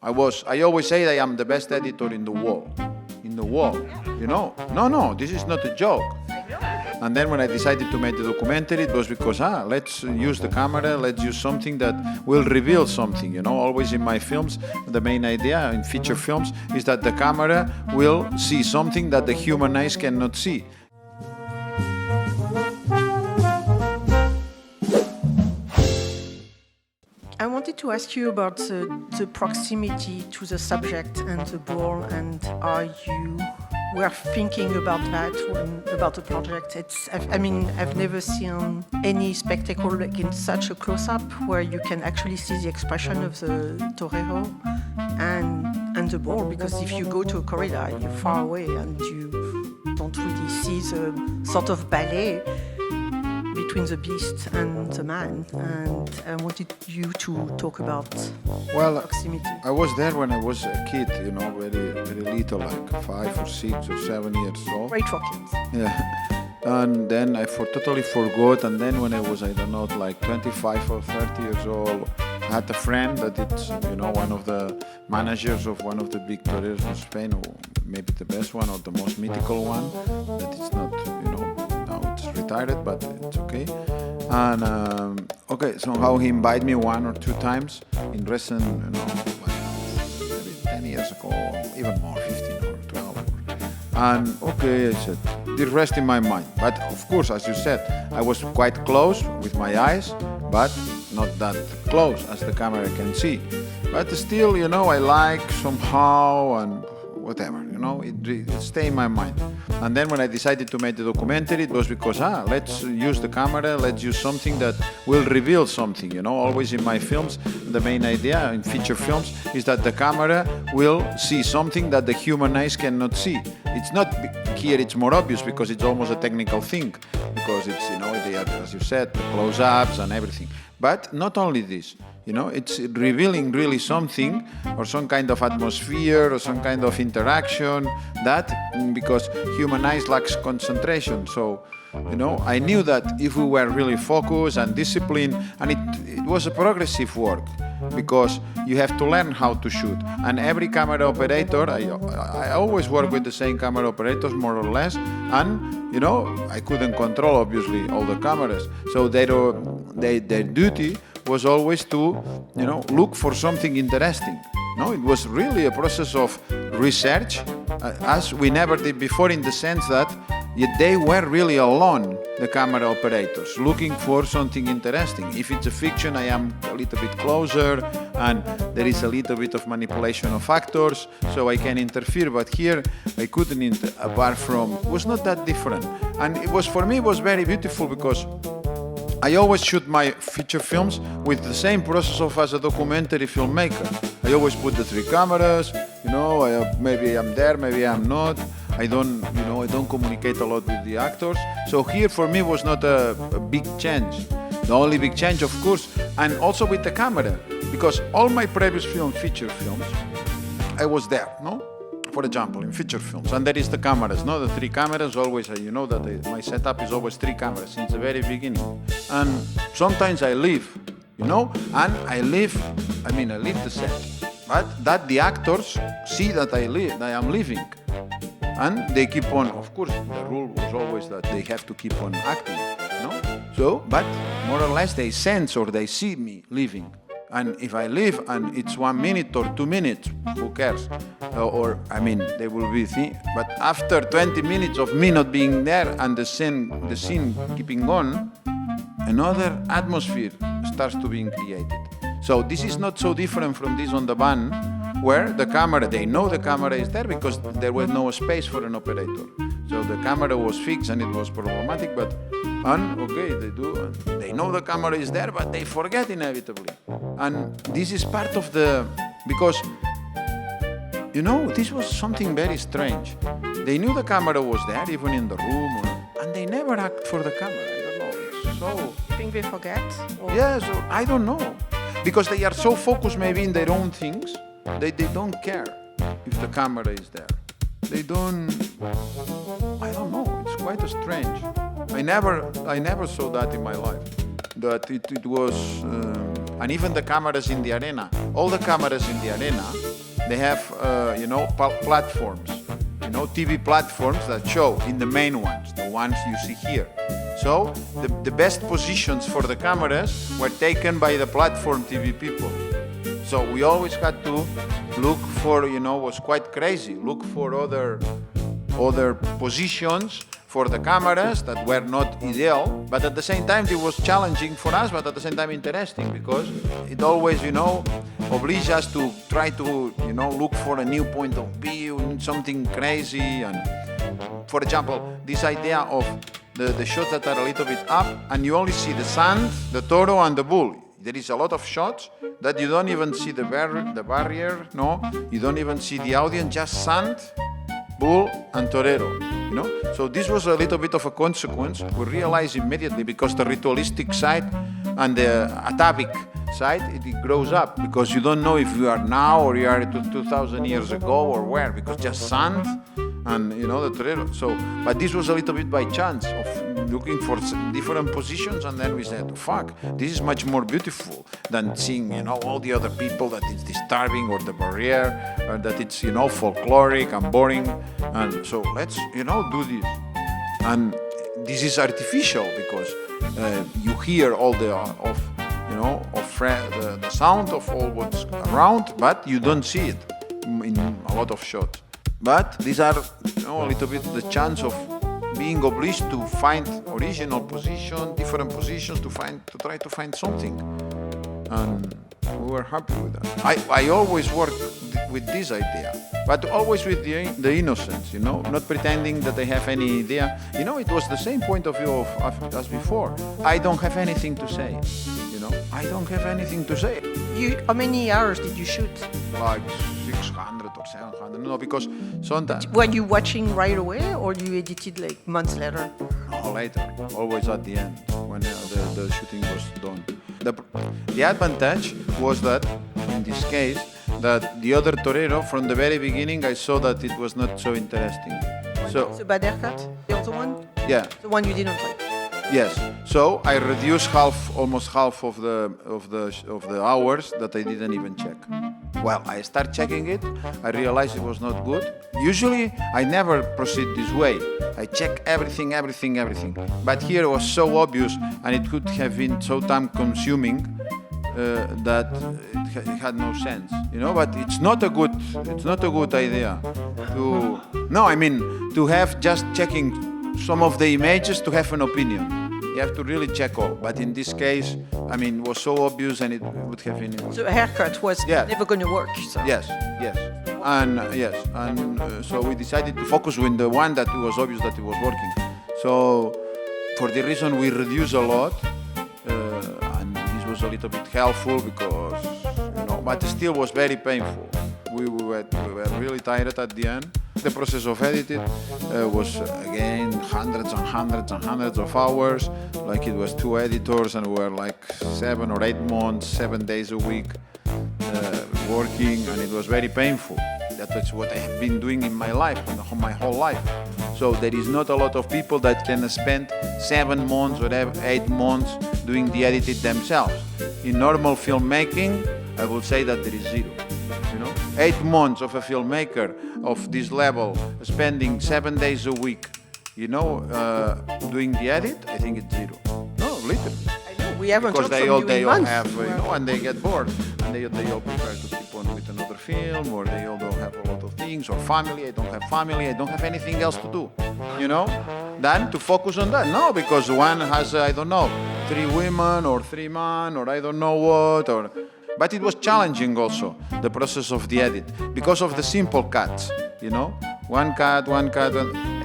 I always say I am the best editor in the world. In the world, you know? No, this is not a joke. And then when I decided to make the documentary, it was because, let's use the camera, let's use something that will reveal something, you know? Always in my films, the main idea in feature films is that the camera will see something that the human eyes cannot see. I wanted to ask you about the proximity to the subject and the ball, and how you were thinking about that about the project. I've never seen any spectacle like in such a close-up where you can actually see the expression of the torero and the ball, because if you go to a corrida, you're far away and you don't really see the sort of ballet between the beast and the man, and I wanted you to talk about proximity. I was there when I was a kid, you know, very, very little, like 5 or 6 or 7 years old. Great for kids. Yeah. And then I totally forgot, and then when I was, I don't know, like 25 or 30 years old, I had a friend that it's, you know, one of the managers of one of the big toreros in Spain, or maybe the best one or the most mythical one, that it's not, you know, retired, but it's okay. And somehow he invited me 1 or 2 times in recent, you know, maybe 10 years ago, even more, 15 or 12. And okay, I said, the rest in my mind. But of course, as you said, I was quite close with my eyes, but not that close as the camera can see. But still, you know, I like somehow and whatever, you know, it stayed in my mind. And then when I decided to make the documentary, it was because, let's use the camera, let's use something that will reveal something, you know. Always in my films, the main idea in feature films is that the camera will see something that the human eyes cannot see. It's not here, it's more obvious because it's almost a technical thing, because it's, you know, as you said, the close-ups and everything. But not only this, you know, it's revealing really something, or some kind of atmosphere, or some kind of interaction, that, because human eyes lacks concentration. So, you know, I knew that if we were really focused and disciplined, and it was a progressive work, because you have to learn how to shoot. And every camera operator, I always work with the same camera operators, more or less, and, you know, I couldn't control, obviously, all the cameras. So their duty was always to, you know, look for something interesting. No, it was really a process of research, as we never did before, in the sense that they were really alone, the camera operators, looking for something interesting. If it's a fiction, I am a little bit closer, and there is a little bit of manipulation of actors, so I can interfere. But here, I couldn't, apart from, it was not that different. And it was, for me, it was very beautiful, because I always shoot my feature films with the same process of as a documentary filmmaker. I always put the 3 cameras, you know, maybe I'm there, maybe I'm not. I don't communicate a lot with the actors. So here for me was not a big change. The only big change, of course, and also with the camera, because all my previous feature films, I was there, no? For example, in feature films, and there is the cameras, no? The 3 cameras, always, you know that my setup is always 3 cameras since the very beginning. And sometimes I leave, you know, and I leave the set. But that the actors see that I am leaving. And they keep on, of course, the rule was always that they have to keep on acting, you know? So, but more or less they sense or they see me leaving. And if I leave and it's 1 minute or 2 minutes, who cares? They will be but after 20 minutes of me not being there and the scene keeping on, another atmosphere starts to be created. So this is not so different from this on the van, where the camera, they know the camera is there because there was no space for an operator. So the camera was fixed and it was problematic, but they know the camera is there, but they forget inevitably. And this is part of because, you know, this was something very strange. They knew the camera was there, even in the room, and they never act for the camera. I don't know, it's so... You think they forget? Yes, I don't know. Because they are so focused maybe in their own things, they don't care if the camera is there. They don't, I don't know, it's quite strange. I never saw that in my life. That it was, and even the cameras in the arena, all the cameras in the arena, they have, platforms, TV platforms that show in the main ones, the ones you see here. So the best positions for the cameras were taken by the platform TV people. So we always had to look for, was quite crazy, look for other positions for the cameras that were not ideal, but at the same time it was challenging for us, but at the same time interesting, because it always, obliged us to try to, look for a new point of view, something crazy. And for example, this idea of the shots that are a little bit up and you only see the sand, the toro and the bull. There is a lot of shots that you don't even see the barrier, no, you don't even see the audience, just sand, bull and torero, So this was a little bit of a consequence. We realized immediately, because the ritualistic side and the atavic side, it grows up, because you don't know if you are now or you are 2,000 years ago or where, because just sand and, the torero. So, but this was a little bit by chance of looking for different positions, and then we said, fuck, this is much more beautiful than seeing, all the other people that it's disturbing, or the barrier, or that it's, folkloric and boring. And so let's, do this. And this is artificial, because you hear all the sound of all what's around, but you don't see it in a lot of shots. But these are, a little bit the chance of being obliged to find original position, different positions to try to find something. And we were happy with that. I always work with this idea, but always with the innocence, not pretending that I have any idea. It was the same point of view as before. I don't have anything to say, I don't have anything to say. How many hours did you shoot? Like 600 or 700, no, because sometimes... Were you watching right away, or you edited like months later? No, later, always at the end, when the shooting was done. The advantage was that, in this case, that the other torero, from the very beginning, I saw that it was not so interesting. So the bad haircut, the other one? Yeah. The one you didn't like? Yes. So I reduced almost half of the hours that I didn't even check. Well, I start checking it. I realized it was not good. Usually, I never proceed this way. I check everything. But here it was so obvious, and it could have been so time-consuming that it had no sense, But it's not a good idea to have just checking some of the images to have an opinion. You have to really check all. But in this case, it was so obvious, and it would have been... So a haircut was never going to work. So. Yes. And so we decided to focus on the one that it was obvious that it was working. So for the reason we reduced a lot, and this was a little bit helpful because, but it still was very painful. We were really tired at the end. The process of editing was again hundreds of hours. Like it was 2 editors, and we were like 7 or 8 months, 7 days a week working, and it was very painful. That's what I have been doing in my life, my whole life. So there is not a lot of people that can spend 7 months or 8 months doing the editing themselves. In normal filmmaking, I would say that there is zero. 8 months of a filmmaker of this level spending 7 days a week, doing the edit, I think it's zero. No, literally. I know, we haven't because talked they all months. have, and they get bored, and they all prefer to keep on with another film, or they all don't have a lot of things, or family. I don't have family. I don't have anything else to do, than to focus on that. No, because one has, 3 women or 3 men, or I don't know what, But it was challenging also, the process of the edit, because of the simple cuts, One cut, and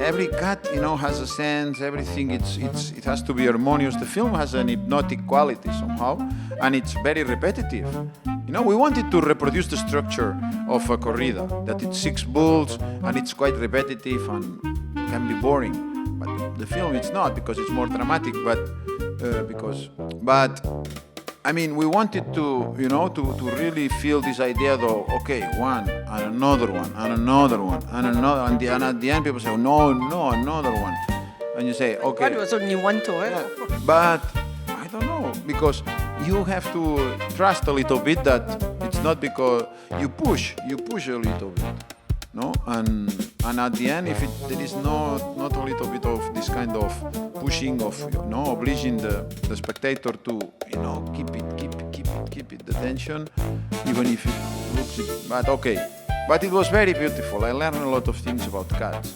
every cut, has a sense, everything, it has to be harmonious. The film has an hypnotic quality somehow, and it's very repetitive. We wanted to reproduce the structure of a corrida, that it's 6 bulls, and it's quite repetitive and can be boring. But the film, it's not, because it's more dramatic, we wanted to, to really feel this idea though, okay, one, and another one, and another one, and another, and at the end people say, no, another one. And you say, okay. That was only one torero. Yeah, but I don't know, because you have to trust a little bit that it's not because you push a little bit, no? And at the end, if there is not a little bit of this kind of pushing of, obliging the spectator to, keep it, the tension, even if it looks, but okay. But it was very beautiful. I learned a lot of things about cats.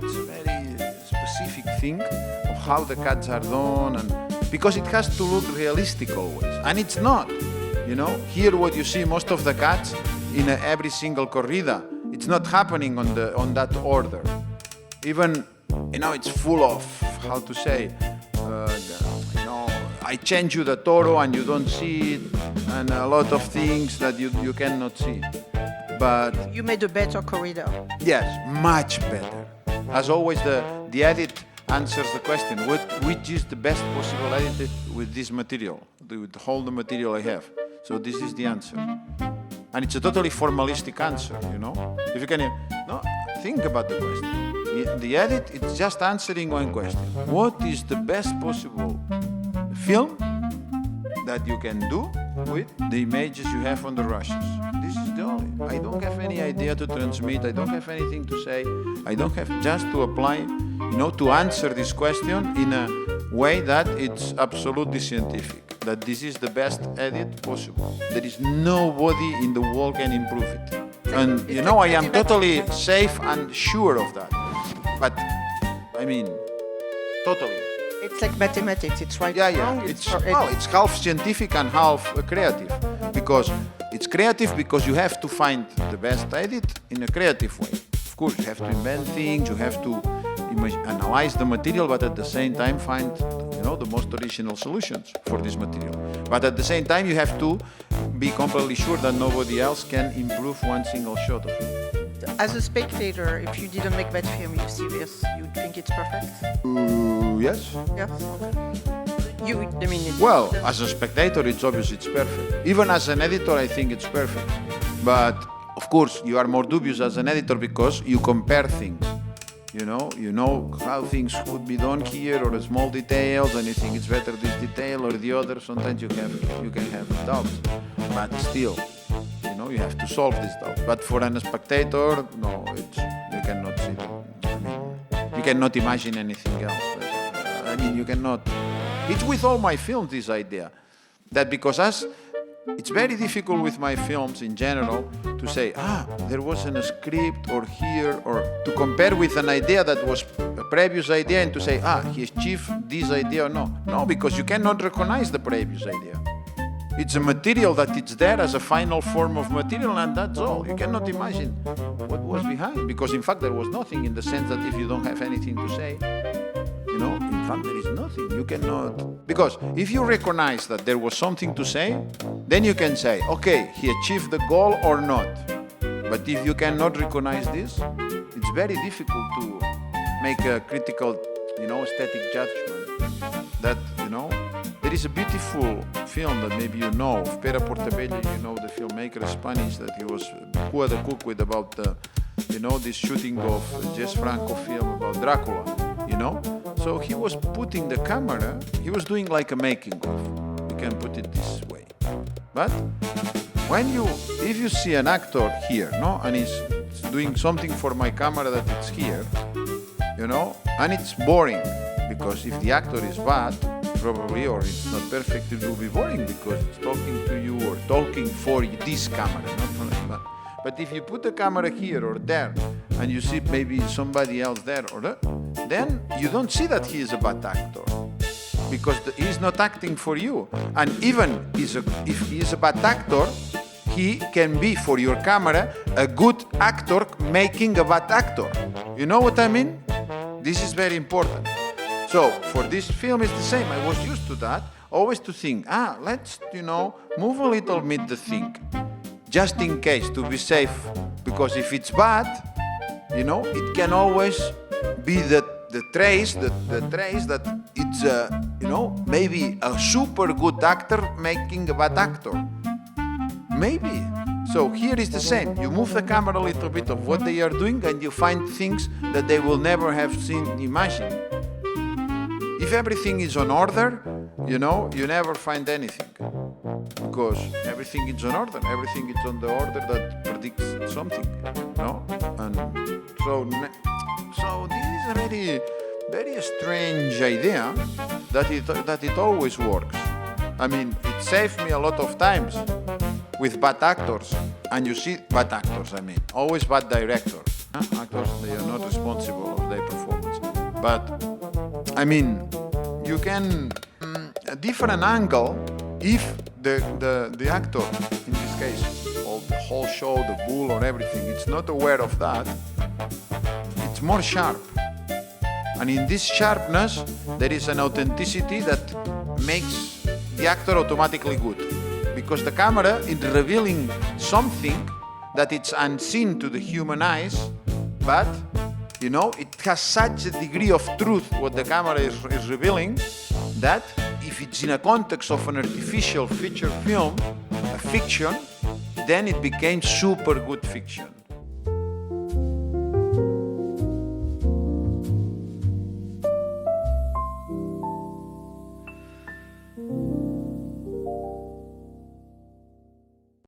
It's a very specific thing of how the cats are done, and because it has to look realistic always, and it's not. Here what you see most of the cats in every single corrida, it's not happening on that order. Even it's full of how to say. I change you the toro and you don't see it, and a lot of things that you cannot see. But you made a better corridor. Yes, much better. As always, the edit answers the question: which is the best possible edit with this material, with all the material I have? So this is the answer, and it's a totally formalistic answer. If you can, think about the question. The edit, it's just answering one question: what is the best possible film that you can do with the images you have on the rushes? This is the only. I don't have any idea to transmit. I don't have anything to say. I don't have just to apply, to answer this question in a way that it's absolutely scientific. That this is the best edit possible. There is nobody in the world can improve it. And I am totally safe and sure of that. But I mean, totally. It's like mathematics. It's right. Yeah. Wrong. It's half scientific and half creative, because it's creative because you have to find the best edit in a creative way. Of course, you have to invent things. You have to analyze the material, but at the same time find the most original solutions for this material. But at the same time, you have to be completely sure that nobody else can improve one single shot of it. As a spectator, if you didn't make that film, you see this, you'd think it's perfect? Yes. Yes? Okay. Well, as a spectator, it's obvious it's perfect. Even as an editor, I think it's perfect. But, of course, you are more dubious as an editor because you compare things. You know how things could be done here, or small details, and you think it's better this detail or the other. Sometimes you can have doubts, but still, you have to solve these doubts. But for a spectator, no, you cannot see them. You cannot imagine anything else. You cannot. It's with all my films this idea that because it's very difficult with my films in general to say, there wasn't a script or here, or to compare with an idea that was a previous idea and to say, he achieved this idea or no. No, because you cannot recognize the previous idea. It's a material that it's there as a final form of material, and that's all. You cannot imagine what was behind, because in fact there was nothing, in the sense that if you don't have anything to say, in fact there is nothing. You cannot, because if you recognize that there was something to say, then you can say, okay, he achieved the goal or not. But if you cannot recognize this, it's very difficult to make a critical, aesthetic judgment. That, there is a beautiful film that maybe of Pere Portabella, the filmmaker, Spanish, that he was Cua the Cook with about, this shooting of Jess Franco film about Dracula, So he was putting the camera, he was doing like a making of, you can put it this way. But if you see an actor here, and he's doing something for my camera that it's here, and it's boring, because if the actor is bad, probably, or it's not perfect, it will be boring because it's talking to you or talking for this camera, not for that. But if you put the camera here or there, and you see maybe somebody else there or that, then you don't see that he is a bad actor, because he's not acting for you. And even if he is a bad actor, he can be for your camera a good actor making a bad actor. You know what I mean? This is very important. So for this film, it's the same. I was used to that, always to think, let's, move a little bit the thing, just in case, to be safe. Because if it's bad, it can always be the trace that it's, maybe a super good actor making a bad actor. Maybe. So here is the same. You move the camera a little bit of what they are doing, and you find things that they will never have imagined. If everything is on order, you never find anything. because everything is on order. Everything is on the order that predicts something, no? And so this is a very, very strange idea that it always works. I mean, it saved me a lot of times with bad actors, and you see bad actors. I mean, always bad directors. Actors, they are not responsible of their performance. But I mean, you can a different angle if the actor, in this case, or the whole show, the bull or everything, it's not aware of that. It's more sharp, and in this sharpness, there is an authenticity that makes the actor automatically good, because the camera is revealing something that it's unseen to the human eyes, but you know, it has such a degree of truth what the camera is revealing, that if it's in a context of an artificial feature film, a fiction, then it became super good fiction.